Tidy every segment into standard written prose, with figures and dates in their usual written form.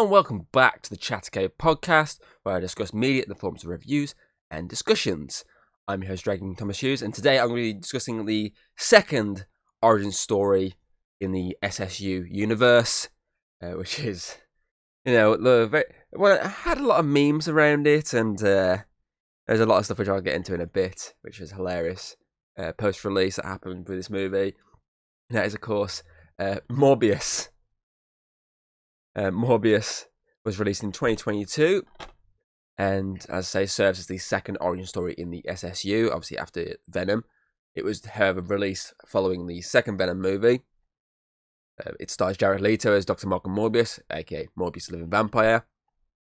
Hello and welcome back to the Chattercave podcast, where I discuss media in the forms of reviews and discussions. I'm your host, Dragon Thomas Hughes, and today I'm going to be discussing the second origin story in the SSU universe, which is, it had a lot of memes around it, and there's a lot of stuff which I'll get into in a bit, which was hilarious post-release that happened with this movie. And that is, of course, Morbius. Morbius was released in 2022, and as I say, serves as the second origin story in the SSU, obviously after Venom. It was, however, released following the second Venom movie. It stars Jared Leto as Dr. Malcolm Morbius, aka Morbius the Living Vampire.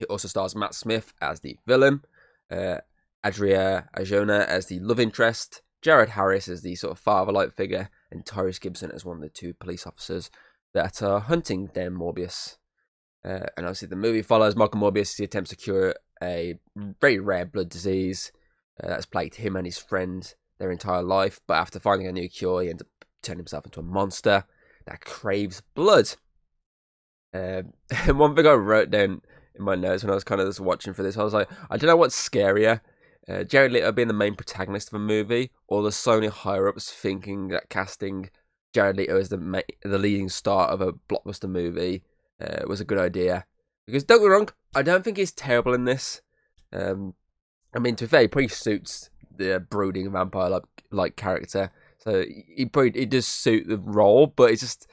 It also stars Matt Smith as the villain, Adria Arjona as the love interest, Jared Harris as the sort of father-like figure, and Tyrese Gibson as one of the two police officers that are hunting down Morbius. And obviously the movie follows Malcolm Morbius as he attempts to cure a very rare blood disease that's plagued him and his friend their entire life. But after finding a new cure, he ends up turning himself into a monster that craves blood. And one thing I wrote down in my notes when I was kind of just watching for this, I was like, I don't know what's scarier. Jared Leto being the main protagonist of a movie, or the Sony higher-ups thinking that casting Jared Leto as the leading star of a blockbuster movie was a good idea. Because don't get me wrong, I don't think he's terrible in this. I mean, to be fair, he pretty suits the brooding vampire-like character. So he does suit the role, but it's just,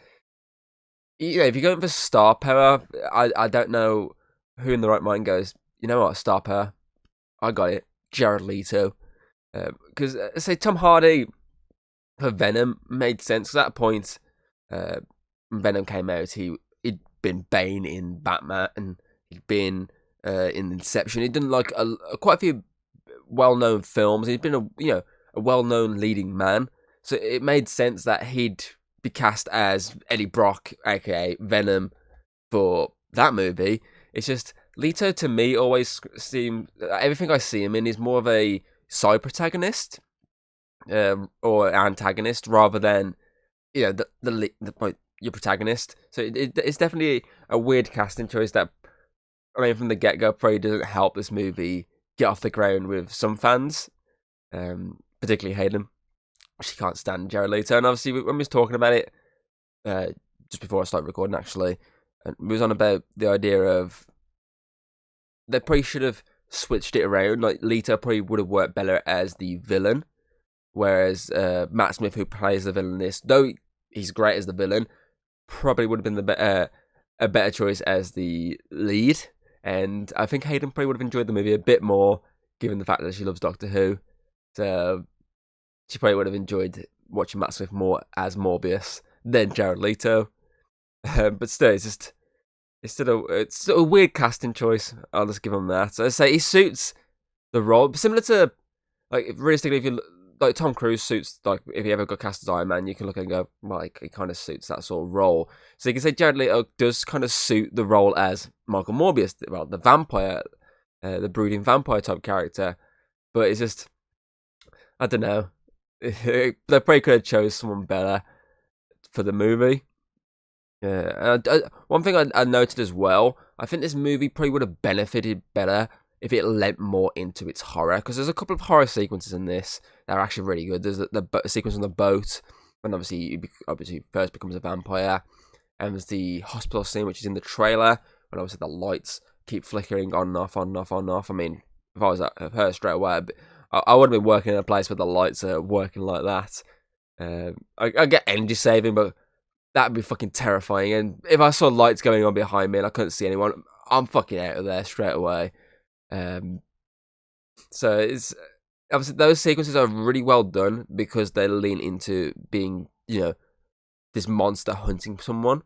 if you're going for star power, I don't know who in the right mind goes, you know what, star power, I got it, Jared Leto. Because, say, Tom Hardy for Venom made sense, because at that point, when Venom came out, he'd been Bane in Batman, and he'd been in Inception. He'd done like quite a few well-known films. He'd been a well-known leading man, so it made sense that he'd be cast as Eddie Brock, aka Venom, for that movie. It's just Leto to me always seemed, everything I see him in is more of a side protagonist or antagonist rather than your protagonist. So it's definitely a weird casting choice that, I mean, from the get-go probably doesn't help this movie get off the ground with some fans, particularly Hayden. She can't stand Jared Leto, and obviously when we was talking about it just before I started recording, actually, and we was on about the idea of they probably should have switched it around. Like, Leto probably would have worked better as the villain, whereas Matt Smith, who plays the villain in this, though he's great as the villain, probably would have been a better choice as the lead. And I think Hayden probably would have enjoyed the movie a bit more, given the fact that she loves Doctor Who. So she probably would have enjoyed watching Matt Smith more as Morbius than Jared Leto. But still, it's still a weird casting choice. I'll just give him that. So I say he suits the role, similar to, like, realistically, if you like, Tom Cruise suits, like, if he ever got cast as Iron Man, you can look and go, like, he kind of suits that sort of role. So you can say Jared Leto does kind of suit the role as Michael Morbius, well, the vampire, the brooding vampire type character. But it's just, I don't know. They probably could have chose someone better for the movie. Yeah. One thing I noted as well, I think this movie probably would have benefited better if it lent more into its horror, because there's a couple of horror sequences in this that are actually really good. There's the sequence on the boat, when obviously he first becomes a vampire, and there's the hospital scene, which is in the trailer, when obviously the lights keep flickering on and off, on and off, on and off. I mean, if I was at her straight away, I would have been working in a place where the lights are working like that. I get energy saving, but that'd be fucking terrifying. And if I saw lights going on behind me and I couldn't see anyone, I'm fucking out of there straight away. So it's obviously those sequences are really well done because they lean into being, this monster hunting someone.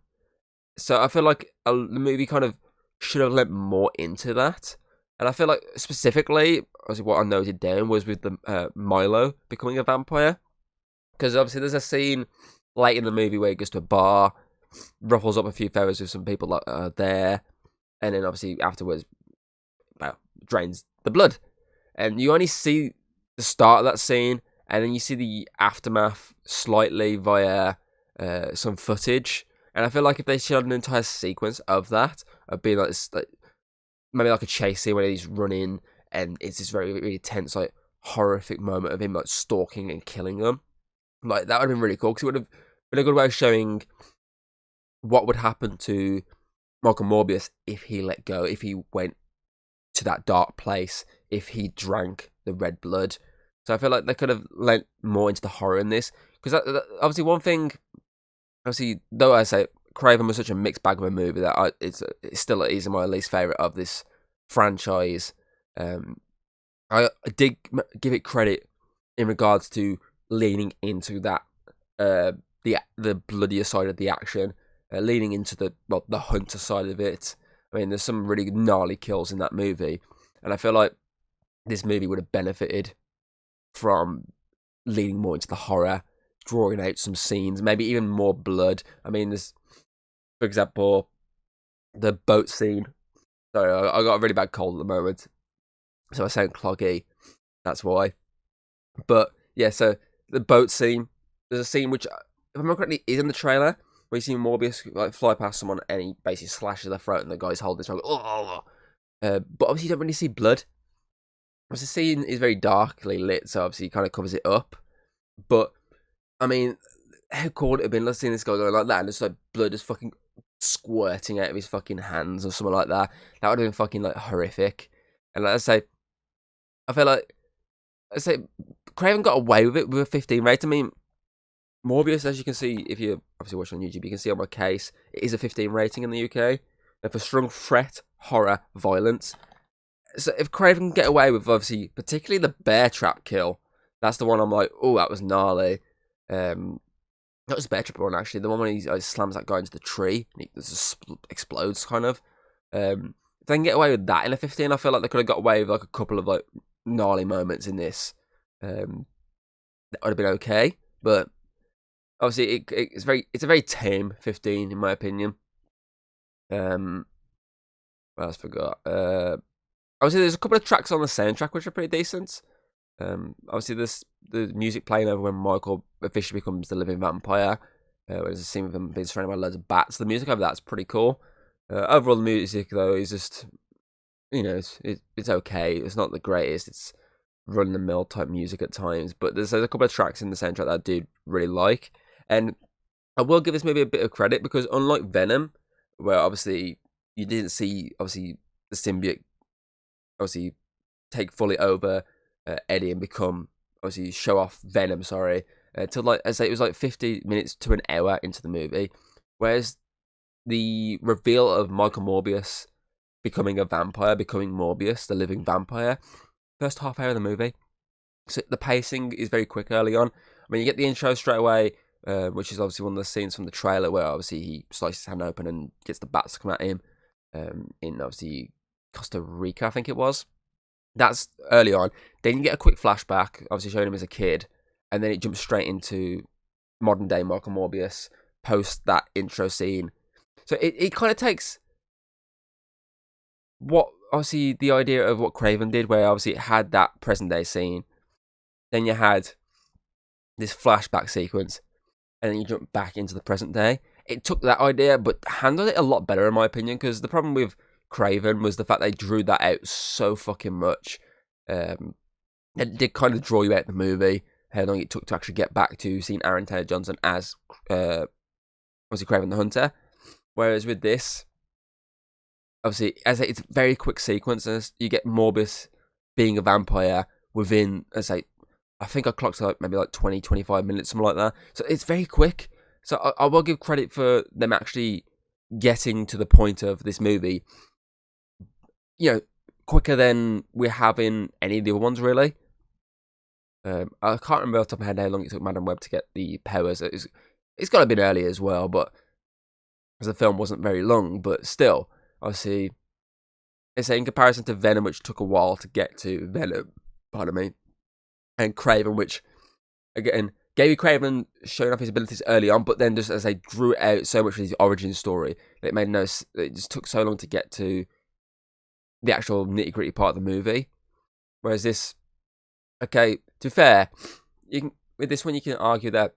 So I feel like the movie kind of should have lent more into that. And I feel like specifically, obviously what I noted down was with the Milo becoming a vampire. Because obviously there's a scene late in the movie where he goes to a bar, ruffles up a few feathers with some people there, and then obviously afterwards, drains the blood. And you only see the start of that scene, and then you see the aftermath slightly via some footage. And I feel like if they showed an entire sequence of that, of being like this, like maybe like a chase scene where he's running and it's this very, really tense, like horrific moment of him like stalking and killing them, like that would have been really cool because it would have been a good way of showing what would happen to Michael Morbius if he let go, if he went to that dark place, if he drank the red blood. So I feel like they could have lent more into the horror in this because obviously one thing, obviously though I say Craven was such a mixed bag of a movie that it's still is my least favorite of this franchise. I did give it credit in regards to leaning into that the bloodier side of the action, leaning into the hunter side of it. I mean, there's some really gnarly kills in that movie, and I feel like this movie would have benefited from leaning more into the horror, drawing out some scenes, maybe even more blood. I mean, there's, for example, the boat scene. Sorry, I got a really bad cold at the moment, so I sound cloggy. That's why. But yeah, so the boat scene. There's a scene which, if I remember correctly, is in the trailer where you see Morbius like fly past someone and he basically slashes their throat, and the guy's holding his throat. But obviously, you don't really see blood. The scene is very darkly lit, so obviously, he kind of covers it up. But I mean, how cool would it have been? Let's see this guy going like that, and just like blood is fucking squirting out of his fucking hands or something like that. That would have been fucking like horrific. And like I say, I feel like Craven got away with it with a 15 rate. I mean, Morbius, as you can see, if you're obviously watching on YouTube, you can see on my case, it is a 15 rating in the UK. And for strong threat, horror, violence. So if Craven can get away with, obviously, particularly the bear trap kill, that's the one I'm like, oh, that was gnarly. Not just bear trap one, actually. The one when he slams that guy into the tree and he just explodes, kind of. If they can get away with that in a 15, I feel like they could have got away with like a couple of like gnarly moments in this. That would have been okay, but obviously it's a very tame 15 in my opinion. What else forgot? Obviously there's a couple of tracks on the soundtrack which are pretty decent. Obviously the music playing over when Michael officially becomes the living vampire. There's a scene with him being surrounded by loads of bats. The music over that's pretty cool. Overall, the music though is just, you know, it's okay. It's not the greatest. It's run the mill type music at times, but there's a couple of tracks in the soundtrack that I do really like, and I will give this movie a bit of credit because unlike Venom, where obviously you didn't see obviously the symbiote obviously take fully over Eddie and become obviously show off Venom, till like I say it was like 50 minutes to an hour into the movie, whereas the reveal of Michael Morbius becoming a vampire, becoming Morbius, the living vampire, first half hour of the movie. So the pacing is very quick early on. I mean, you get the intro straight away, which is obviously one of the scenes from the trailer where obviously he slices his hand open and gets the bats to come at him in obviously Costa Rica, I think it was. That's early on. Then you get a quick flashback, obviously showing him as a kid, and then it jumps straight into modern day Michael Morbius post that intro scene. So it kind of takes what obviously the idea of what Craven did, where obviously it had that present day scene, then you had this flashback sequence, and then you jump back into the present day. It took that idea, but handled it a lot better in my opinion, because the problem with Craven was the fact they drew that out so fucking much. It did kind of draw you out the movie, how long it took to actually get back to seeing Aaron Taylor Johnson as obviously Craven the Hunter. Whereas with this, obviously, as it's a very quick sequence, and you get Morbius being a vampire within, I think I clocked like maybe like 20, 25 minutes, something like that. So it's very quick. So I will give credit for them actually getting to the point of this movie, you know, quicker than we have in any of the other ones, really. I can't remember off the top of my head how long it took Madam Web to get the powers. It's got to be early as well, but because the film wasn't very long, but still, obviously, it's in comparison to Venom, which took a while to get to Venom, pardon me, and Craven, which, again, gave you Craven showing off his abilities early on, but then just as they drew it out so much for his origin story, it just took so long to get to the actual nitty-gritty part of the movie. Whereas this, okay, to be fair, with this one you can argue that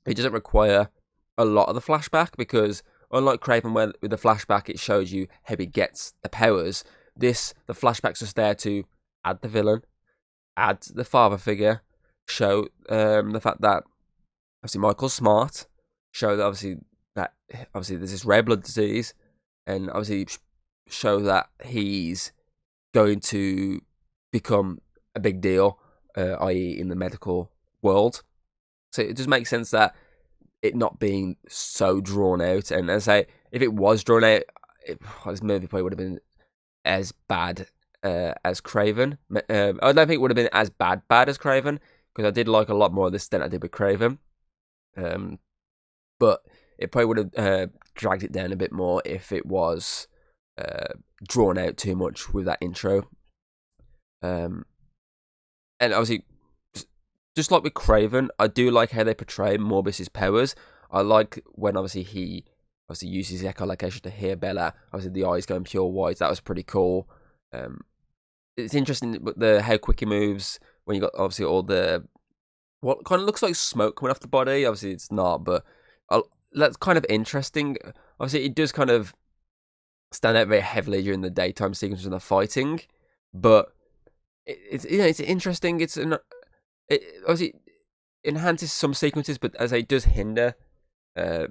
it doesn't require a lot of the flashback, because unlike Craven, where with the flashback it shows you how he gets the powers, the flashback's just there to add the villain, add the father figure, show the fact that obviously Michael's smart, show that obviously there's this rare blood disease, and obviously show that he's going to become a big deal, i.e. in the medical world. So it just makes sense that it not being so drawn out. And as I say, if it was drawn out, this movie probably would have been as bad as Craven. I don't think it would have been as bad as Craven, because I did like a lot more of this than I did with Craven. But it probably would have dragged it down a bit more if it was drawn out too much with that intro. And obviously, just like with Craven, I do like how they portray Morbius's powers. I like when obviously he uses his echolocation to hear Bella. Obviously, the eyes going pure white. That was pretty cool. It's interesting, but how quick he moves when you got obviously all the what kind of looks like smoke coming off the body. Obviously, it's not, but that's kind of interesting. Obviously, it does kind of stand out very heavily during the daytime sequences when they're fighting, but it's interesting. It obviously enhances some sequences, but as it does hinder the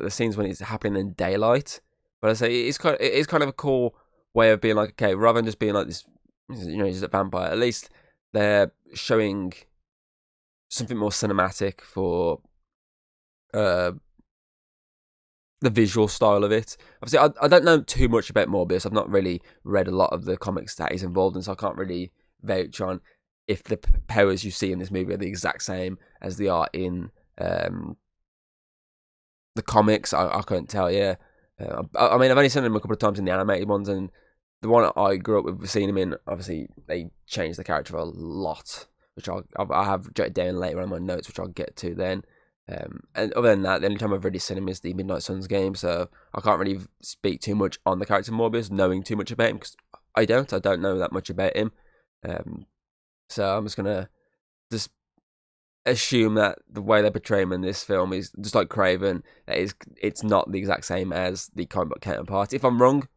scenes when it's happening in daylight. But I say it is kind of a cool way of being like, okay, rather than just being like this, he's a vampire. At least they're showing something more cinematic for the visual style of it. Obviously, I don't know too much about Morbius. I've not really read a lot of the comics that he's involved in, so I can't really vouch on if the powers you see in this movie are the exact same as they are in the comics. I couldn't tell you. I mean, I've only seen him a couple of times in the animated ones, and the one I grew up with seeing him in, obviously, they changed the character a lot, which I have jotted down later on my notes, which I'll get to then. And other than that, the only time I've really seen him is the Midnight Suns game, so I can't really speak too much on the character Morbius, knowing too much about him, because I don't know that much about him. So I'm just gonna assume that the way they portray him in this film is just like Craven. It's not the exact same as the comic book counterpart. If I'm wrong,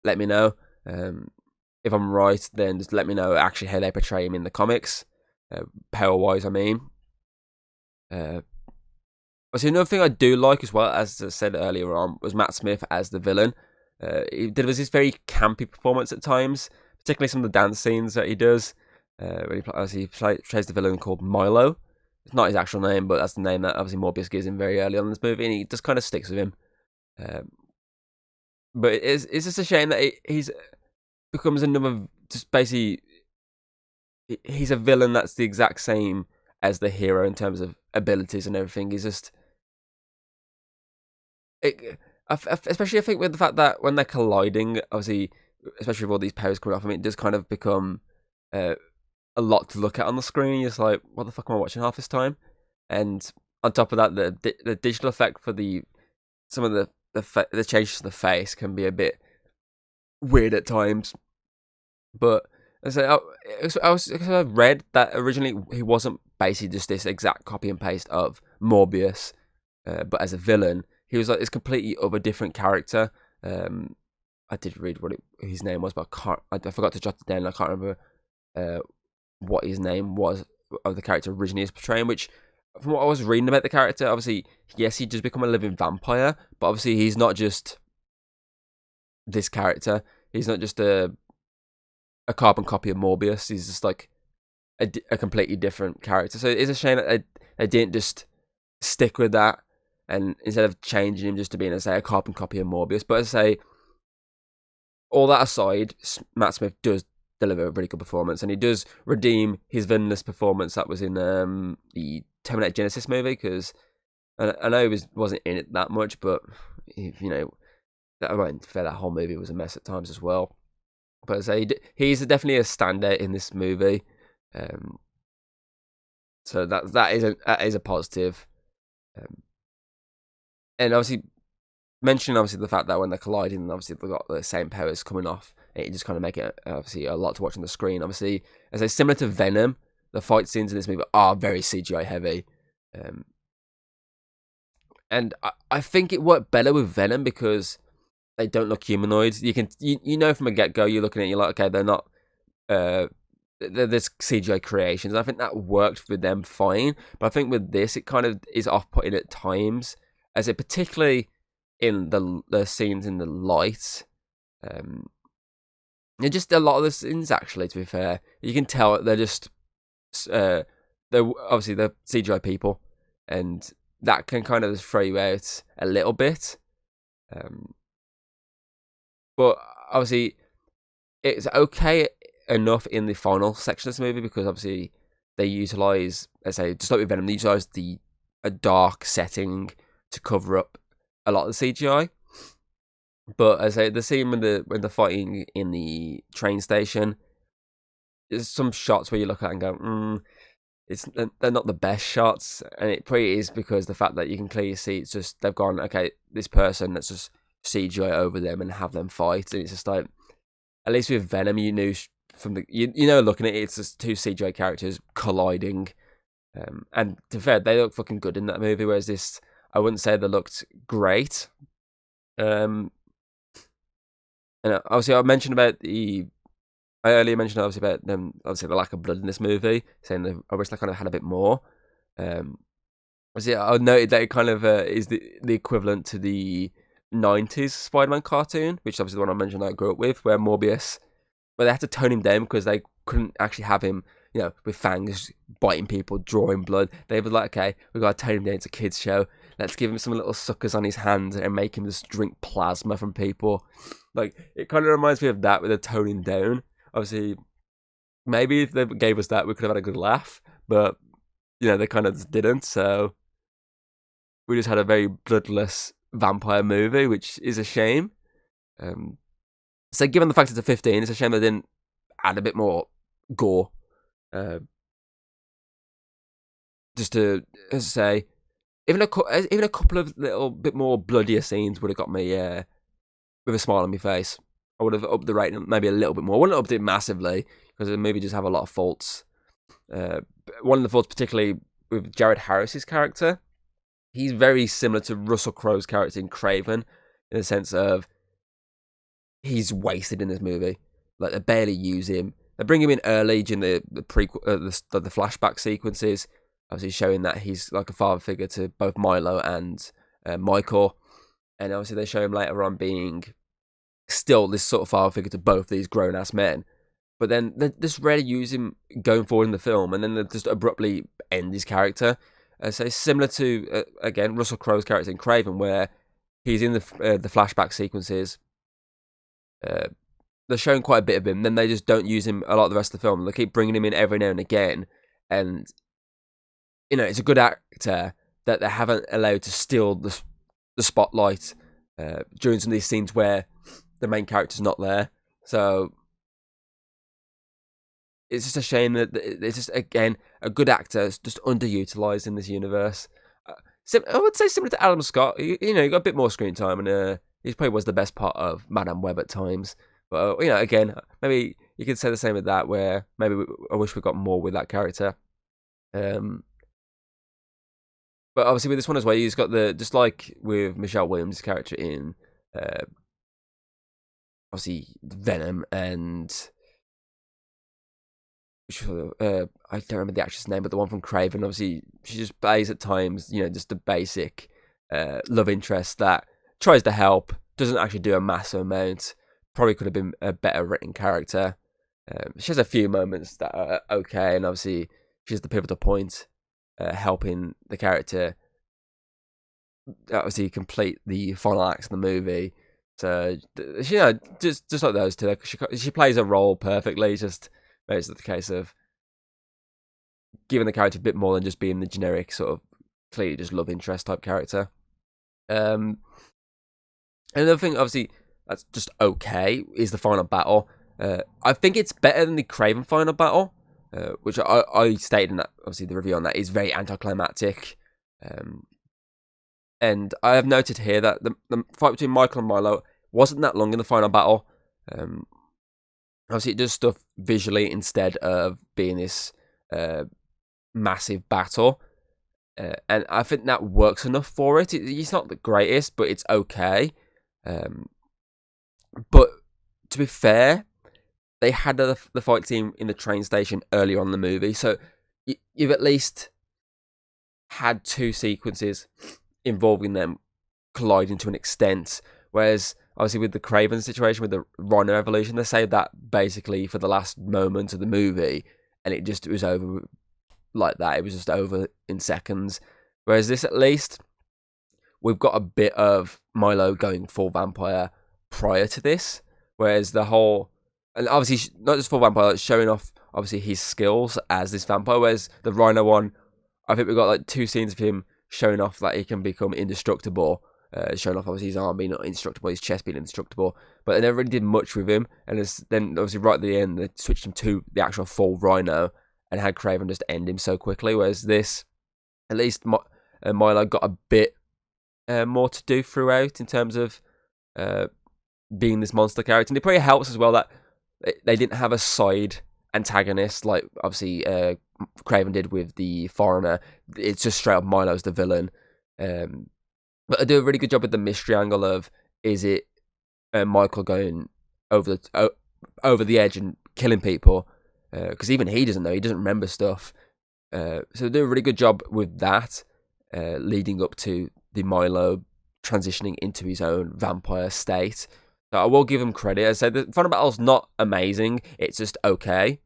let me know. If I'm right, then just let me know actually how they portray him in the comics, power wise. I mean, also another thing I do like as well, as I said earlier on, was Matt Smith as the villain. He delivers this very campy performance at times, particularly some of the dance scenes that he does. When he plays the villain called Milo. It's not his actual name, but that's the name that obviously Morbius gives him very early on in this movie, and he just kind of sticks with him. But it's just a shame that he's becomes another, just basically, he's a villain that's the exact same as the hero in terms of abilities and everything. He's just, especially I think with the fact that when they're colliding, obviously, especially with all these powers coming off, I mean, it does kind of become a lot to look at on the screen. You're just like, what the fuck am I watching half this time? And on top of that, the digital effect for some of the changes to the face can be a bit weird at times. But as I read that originally he wasn't basically just this exact copy and paste of Morbius, but as a villain, he was like this completely other different character. I did read what his name was, but I forgot to jot it down. I can't remember what his name was of the character originally is portraying, which from what I was reading about the character, obviously, yes, he does become a living vampire, but obviously he's not just this character. He's not just a carbon copy of Morbius. He's just like a completely different character. So it's a shame that they didn't just stick with that, and instead of changing him just to being, let's say, a carbon copy of Morbius. But as I say, all that aside, Matt Smith does deliver a really good performance, and he does redeem his villainous performance that was in the Terminator Genesis movie, because I know he wasn't in it that much, but that whole movie was a mess at times as well. But as I say, he's definitely a standout in this movie, so that is a positive, and obviously mentioning the fact that when they're colliding, obviously they've got the same powers coming off. It just kind of make it obviously a lot to watch on the screen. Obviously, as I say, similar to Venom, the fight scenes in this movie are very CGI heavy. And I think it worked better with Venom because they don't look humanoid. You know from a get go, you're looking at it, you're like, okay, they're not there's CGI creations. I think that worked with them fine, but I think with this, it kind of is off-putting at times, as it particularly in the scenes in the light. And just a lot of the scenes, actually, to be fair, you can tell they're just they're obviously they're CGI people, and that can kind of just throw you out a little bit. But obviously, it's okay enough in the final section of this movie because obviously they utilize, let's say, just like with Venom, they utilize a dark setting to cover up a lot of the CGI. But as I say, the scene when the fighting in the train station, there's some shots where you look at it and go, they're not the best shots, and it probably is because the fact that you can clearly see it's just they've gone, okay, this person, let's just CGI over them and have them fight, and it's just like, at least with Venom, you knew from the you know looking at it, it's just two CGI characters colliding, and to be fair, they look fucking good in that movie. Whereas this, I wouldn't say they looked great. And obviously, I earlier mentioned obviously about them, obviously the lack of blood in this movie, saying that I wish they kind of had a bit more. Obviously, I noted that it kind of is the equivalent to the 90s Spider-Man cartoon, which is obviously the one I mentioned I grew up with, where Morbius, where they had to tone him down because they couldn't actually have him, with fangs biting people, drawing blood. They were like, okay, we've got to tone him down. It's a kids' show. Let's give him some little suckers on his hands and make him just drink plasma from people. Like, it kind of reminds me of that with the toning down. Obviously, maybe if they gave us that, we could have had a good laugh. But, they kind of just didn't. So, we just had a very bloodless vampire movie, which is a shame. So given the fact it's a 15, it's a shame they didn't add a bit more gore. Just to, as I say, even a couple of little bit more bloodier scenes would have got me with a smile on my face. I would have upped the rating maybe a little bit more. I wouldn't have upped it massively because the movie just have a lot of faults. One of the faults, particularly with Jared Harris's character, he's very similar to Russell Crowe's character in Craven, in the sense of he's wasted in this movie. Like, they barely use him. They bring him in early during the prequel, the flashback sequences, obviously showing that he's like a father figure to both Milo and Michael. And obviously they show him later on being still this sort of father figure to both these grown-ass men. But then they just rarely use him going forward in the film, and then they just abruptly end his character. So similar to, again, Russell Crowe's character in Craven, where he's in the flashback sequences. They're showing quite a bit of him, then they just don't use him a lot of the rest of the film. They keep bringing him in every now and again, and it's a good actor that they haven't allowed to steal the spotlight during some of these scenes where the main character's not there. So it's just a shame that it's just, again, a good actor is just underutilized in this universe. I would say similar to Adam Scott. He got a bit more screen time, and he probably was the best part of Madame Web at times. But, again, maybe you could say the same with that, where maybe I wish we got more with that character. But obviously with this one as well, he's got just like with Michelle Williams' character in, obviously, Venom, and I don't remember the actress' name, but the one from Craven, obviously, she just plays at times, just the basic love interest that tries to help, doesn't actually do a massive amount. Probably could have been a better written character. She has a few moments that are okay, and obviously she's the pivotal point, helping the character obviously complete the final acts of the movie. So just like those two, she plays a role perfectly. Just it's the case of giving the character a bit more than just being the generic sort of clearly just love interest type character. Another thing, obviously, that's just okay, is the final battle. I think it's better than the Craven final battle, which I stated in that, obviously the review on that is very anticlimactic. And I have noted here that the fight between Michael and Milo wasn't that long in the final battle. Obviously it does stuff visually instead of being this massive battle. And I think that works enough for it. It's not the greatest, but it's okay. But to be fair, they had the fight scene in the train station earlier on in the movie, so you've at least had two sequences involving them colliding to an extent. Whereas, obviously, with the Kraven situation, with the Rhino evolution, they saved that basically for the last moment of the movie, and it was over like that. It was just over in seconds. Whereas this, at least, we've got a bit of Milo going full vampire prior to this. Whereas the whole, and obviously not just full vampire, like showing off obviously his skills as this vampire. Whereas the Rhino one, I think we've got like 2 scenes of him showing off that he can become indestructible. Showing off obviously his arm being not indestructible, his chest being indestructible, but they never really did much with him. And then obviously right at the end they switched him to the actual full Rhino and had Kraven just end him so quickly. Whereas this, at least Milo got a bit more to do throughout in terms of being this monster character. And it probably helps as well that they didn't have a side antagonist like obviously Kraven did with the Foreigner. It's just straight up Milo's the villain. But I do a really good job with the mystery angle of, is it Michael going over the edge and killing people? Because even he doesn't know. He doesn't remember stuff. So they do a really good job with that, leading up to the Milo transitioning into his own vampire state. So I will give him credit. As I said, the final battle's not amazing. It's just okay.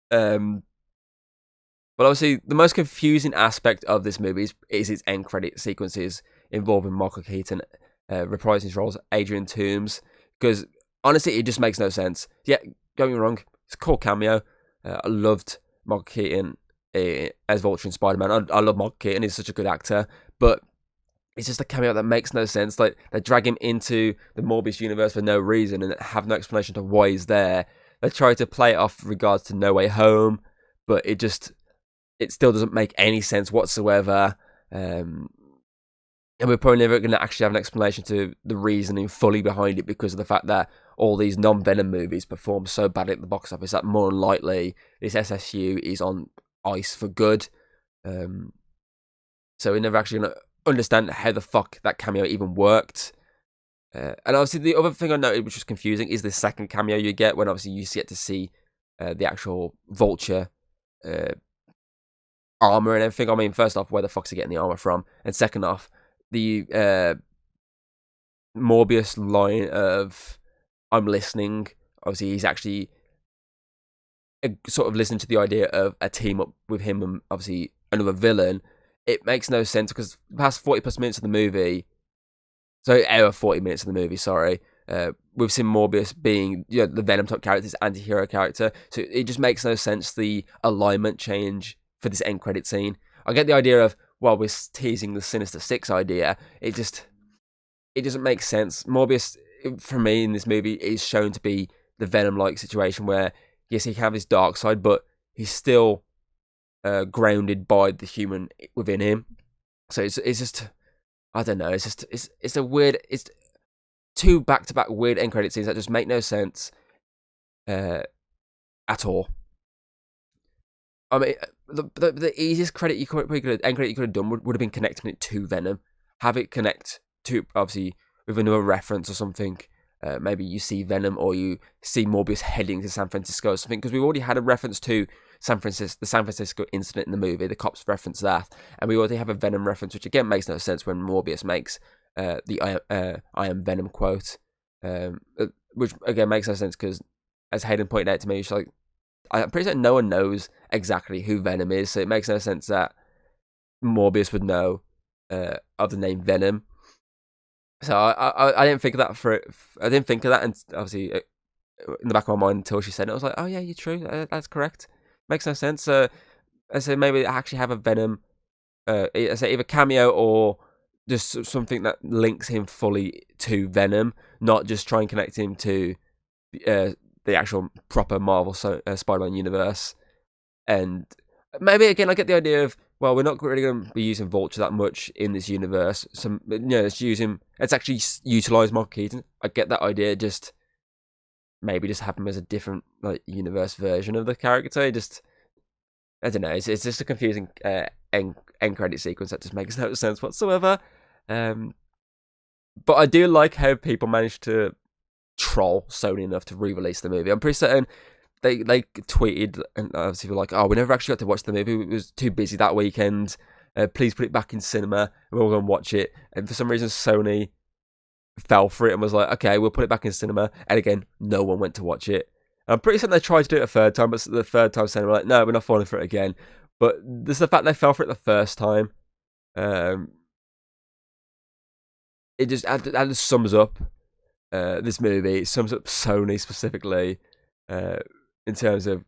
But obviously, the most confusing aspect of this movie is its end credit sequences involving Michael Keaton reprising his roles as Adrian Toomes. Because honestly, it just makes no sense. Yeah, don't get me wrong, it's a cool cameo. I loved Michael Keaton as Vulture in Spider-Man. I love Michael Keaton, he's such a good actor. But it's just a cameo that makes no sense. Like, they drag him into the Morbius universe for no reason and have no explanation to why he's there. They try to play it off regards to No Way Home, but it still doesn't make any sense whatsoever. And we're probably never going to actually have an explanation to the reasoning fully behind it, because of the fact that all these non-Venom movies perform so badly at the box office that more than likely this SSU is on ice for good. So we're never actually going to understand how the fuck that cameo even worked. And obviously the other thing I noted which was confusing is the second cameo you get, when obviously you get to see the actual Vulture armor and everything. I mean, first off, where the fuck's he getting the armor from? And second off, the Morbius line of "I'm listening." Obviously, he's actually sort of listening to the idea of a team up with him and obviously another villain. It makes no sense because the past 40 plus minutes of the movie, so hour 40 minutes of the movie, sorry, we've seen Morbius being, you know, the Venom type character, this anti-hero character. So it just makes no sense, the alignment change for this end credit scene. I get the idea of, well, we're teasing the Sinister Six idea. It doesn't make sense. Morbius, for me, in this movie, is shown to be the Venom-like situation where, yes, he can have his dark side, but he's still grounded by the human within him. So it's just, I don't know. It's a weird. It's two back-to-back weird end credit scenes that just make no sense at all. I mean, the easiest credit end credit you could have done would have been connecting it to Venom. Have it connect to, obviously, with another reference or something. Maybe you see Venom or you see Morbius heading to San Francisco or something, because we've already had a reference to the San Francisco incident in the movie. The cops reference that, and we already have a Venom reference, which again makes no sense when Morbius makes the "I am Venom" quote, which again makes no sense because, as Hayden pointed out to me, she's like, I'm pretty certain no one knows exactly who Venom is, so it makes no sense that Morbius would know of the name Venom. So I didn't think of that I didn't think of that, and obviously in the back of my mind until she said it, I was like, oh yeah, you're true. That's correct. Makes no sense. I said maybe I actually have a Venom. I say either cameo or just something that links him fully to Venom, not just try and connect him to the actual proper Marvel Spider-Man universe. And maybe again, I get the idea of, well, we're not really going to be using Vulture that much in this universe. So, let's actually utilize Michael Keaton. I get that idea. Just maybe just have him as a different universe version of the character. I don't know. It's just a confusing end end credit sequence that just makes no sense whatsoever. But I do like how people managed to troll Sony enough to re-release the movie. I'm pretty certain they tweeted and obviously were like, "Oh, we never actually got to watch the movie. We was too busy that weekend. Please put it back in cinema, and we'll go and watch it." And for some reason, Sony fell for it and was like, "Okay, we'll put it back in cinema." And again, no one went to watch it. And I'm pretty certain they tried to do it a third time, but the third time, Sony were like, "No, we're not falling for it again." But there's the fact they fell for it the first time. It just sums up this movie. It sums up Sony specifically in terms of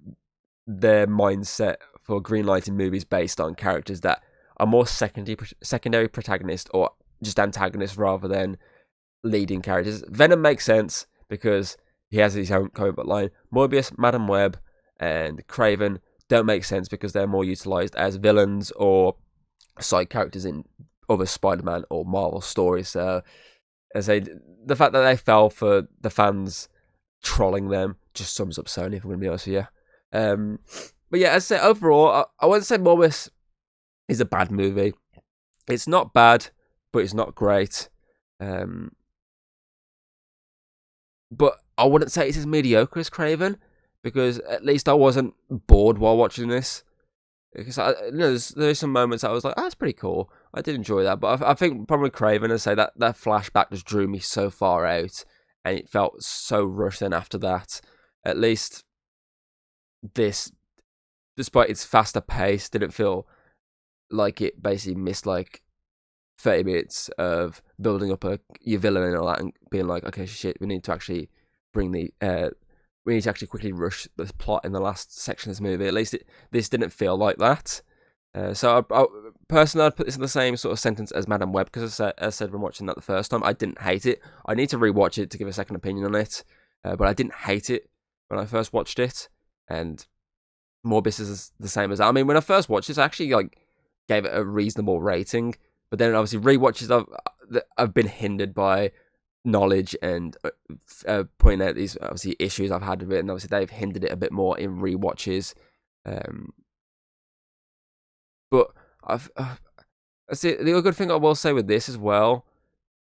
their mindset for greenlighting movies based on characters that are more secondary protagonists or just antagonists rather than leading characters. Venom makes sense because he has his own comic book line. Morbius, Madam Web, and Craven don't make sense because they're more utilised as villains or side characters in other Spider-Man or Marvel stories. So, as the fact that they fell for the fans trolling them just sums up Sony, if I'm going to be honest with you. But yeah, as I say, overall, I wouldn't say Morbius is a bad movie. It's not bad, but it's not great. But I wouldn't say it's as mediocre as Craven, because at least I wasn't bored while watching this. Because there's some moments I was like, "Oh, that's pretty cool." I did enjoy that, but I think probably Craven, as I say, that flashback just drew me so far out, and it felt so rushed. Then after that, at least this, despite its faster pace, didn't feel like it basically missed like 30 minutes of building up your villain and all that, and being like, "Okay, shit, we need to actually bring the we need to actually quickly rush the plot in the last section of this movie." At least this didn't feel like that. So personally, I'd put this in the same sort of sentence as Madam Web, because as I said when watching that the first time, I didn't hate it. I need to rewatch it to give a second opinion on it, but I didn't hate it when I first watched it. And Morbius is the same as that. I mean, when I first watched this, I actually gave it a reasonable rating, but then obviously rewatches I've been hindered by knowledge and pointing out these obviously issues I've had with it, and obviously they've hindered it a bit more in rewatches. But the other good thing I will say with this as well,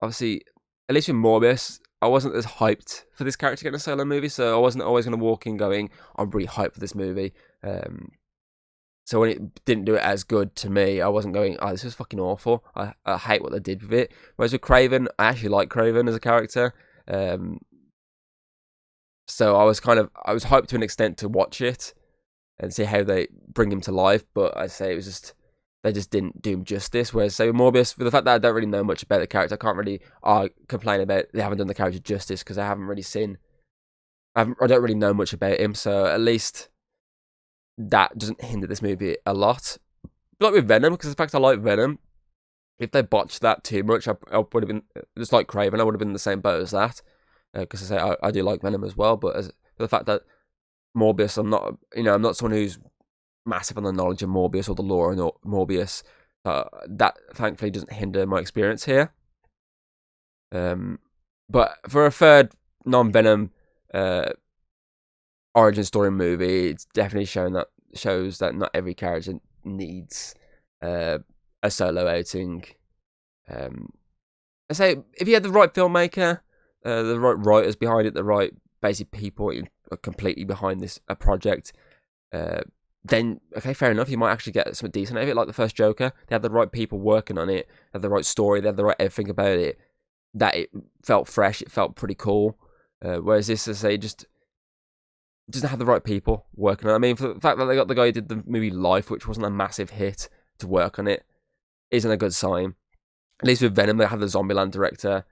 obviously, at least with Morbius, I wasn't as hyped for this character getting a solo movie, so I wasn't always going to walk in going, "I'm really hyped for this movie." So when it didn't do it as good to me, I wasn't going, "Oh, this is fucking awful. I hate what they did with it." Whereas with Craven, I actually like Craven as a character. So I was hyped to an extent to watch it and see how they bring him to life. But I'd say they just didn't do him justice. Whereas say with Morbius, with the fact that I don't really know much about the character, I can't really complain about they haven't done the character justice, because I haven't really I don't really know much about him. So at least that doesn't hinder this movie a lot. Like with Venom, because the fact I like Venom, if they botched that too much, I would have been just like Craven. I would have been in the same boat as that, because I do like Venom as well. But for the fact that Morbius, I'm not someone who's massive on the knowledge of Morbius or the lore of Morbius. That thankfully doesn't hinder my experience here. But for a third non-Venom origin story movie, it's definitely shows that not every character needs a solo outing. I say if you had the right filmmaker, the right writers behind it, the right basic people completely behind this project, then okay, fair enough, you might actually get something decent out of it, like the first Joker. They had the right people working on it, they had the right story, they had the right everything about it, that it felt fresh, it felt pretty cool. Whereas this, as I say, just doesn't have the right people working on it. I mean, for the fact that they got the guy who did the movie Life, which wasn't a massive hit, to work on it, isn't a good sign. At least with Venom, they had the Zombieland director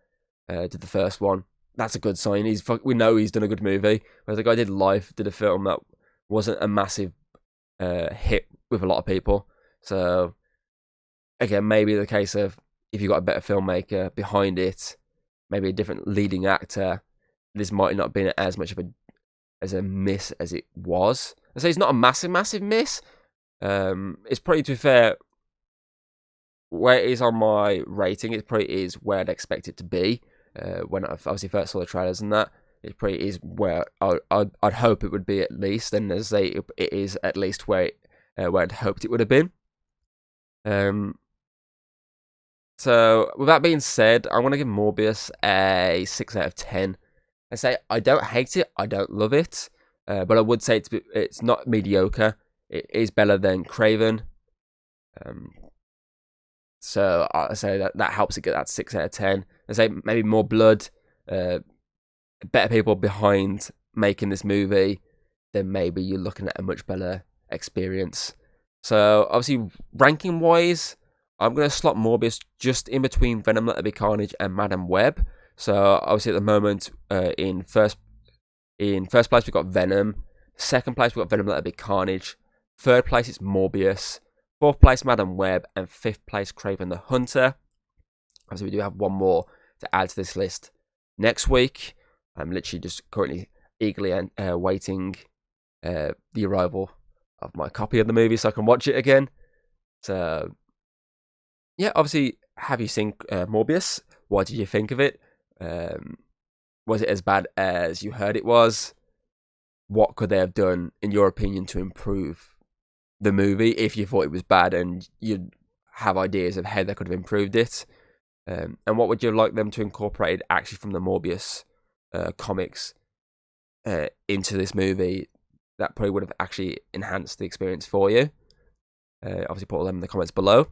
did the first one. That's a good sign. We know he's done a good movie. Whereas the guy did Life, did a film that wasn't a massive hit with a lot of people. So again, maybe the case of if you got a better filmmaker behind it, maybe a different leading actor, this might not have been as much of a miss as it was. I say it's not a massive miss. It's probably, to be fair, where it is on my rating, it probably is where I'd expect it to be. When I obviously first saw the trailers and that, it probably is where I'd hope it would be at least. And as I say, it is at least where I'd hoped it would have been. So with that being said, I'm gonna give Morbius a 6 out of 10. I say I don't hate it, I don't love it, but I would say it's not mediocre. It is better than Craven. So I say that helps it get that 6 out of 10. I say maybe more blood, better people behind making this movie, then maybe you're looking at a much better experience. So obviously, ranking wise, I'm gonna slot Morbius just in between Venom, Let There Be Carnage, and Madam Web. So obviously, at the moment, in first place we've got Venom. Second place we've got Venom, Let There Be Carnage. Third place it's Morbius. Fourth place Madam Web, and fifth place Craven the Hunter. Obviously, we do have one more to add to this list next week. I'm literally just currently eagerly waiting the arrival of my copy of the movie so I can watch it again. So, yeah, obviously, have you seen Morbius? What did you think of it? Was it as bad as you heard it was? What could they have done, in your opinion, to improve the movie if you thought it was bad and you'd have ideas of how they could have improved it? And what would you like them to incorporate actually from the Morbius comics into this movie that probably would have actually enhanced the experience for you? Obviously, put all them in the comments below.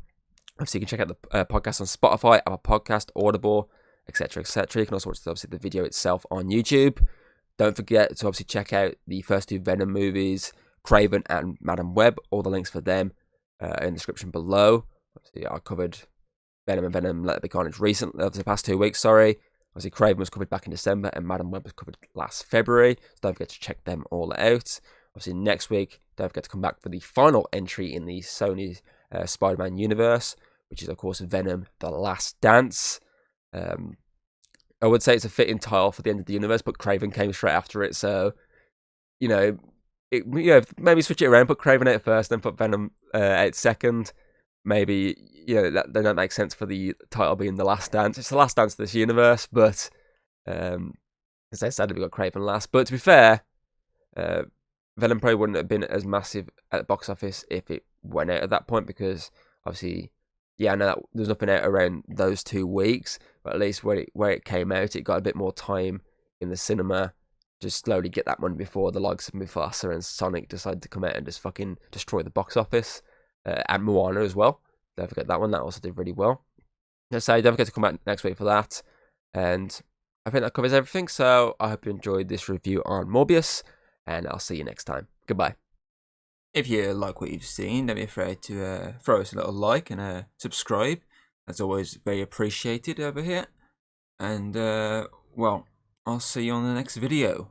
Obviously, you can check out the podcast on Spotify, Apple Podcast, Audible, etc., etc. You can also watch obviously the video itself on YouTube. Don't forget to obviously check out the first two Venom movies, Craven and Madam Web. All the links for them in the description below. Obviously, I covered Venom and Venom Let There Be Carnage recently, over the past 2 weeks, sorry. Obviously, Craven was covered back in December, and Madam Web was covered last February. So don't forget to check them all out. Obviously, next week, don't forget to come back for the final entry in the Sony Spider-Man universe, which is, of course, Venom: The Last Dance. I would say it's a fitting title for the end of the universe, but Craven came straight after it, so, maybe switch it around, put Craven out first, then put Venom out second. Maybe, that don't make sense for the title being The Last Dance. It's the last dance of this universe, but as I said, we got Craven last. But to be fair, Venom probably wouldn't have been as massive at the box office if it went out at that point, because obviously, I know that there's nothing out around those 2 weeks, but at least where it came out, it got a bit more time in the cinema to slowly get that money before the likes of Mufasa and Sonic decided to come out and just fucking destroy the box office. And Moana as well. Don't forget that one. That also did really well. So don't forget to come back next week for that. And I think that covers everything. So I hope you enjoyed this review on Morbius. And I'll see you next time. Goodbye. If you like what you've seen, don't be afraid to throw us a little like and subscribe. That's always very appreciated over here. And, well, I'll see you on the next video.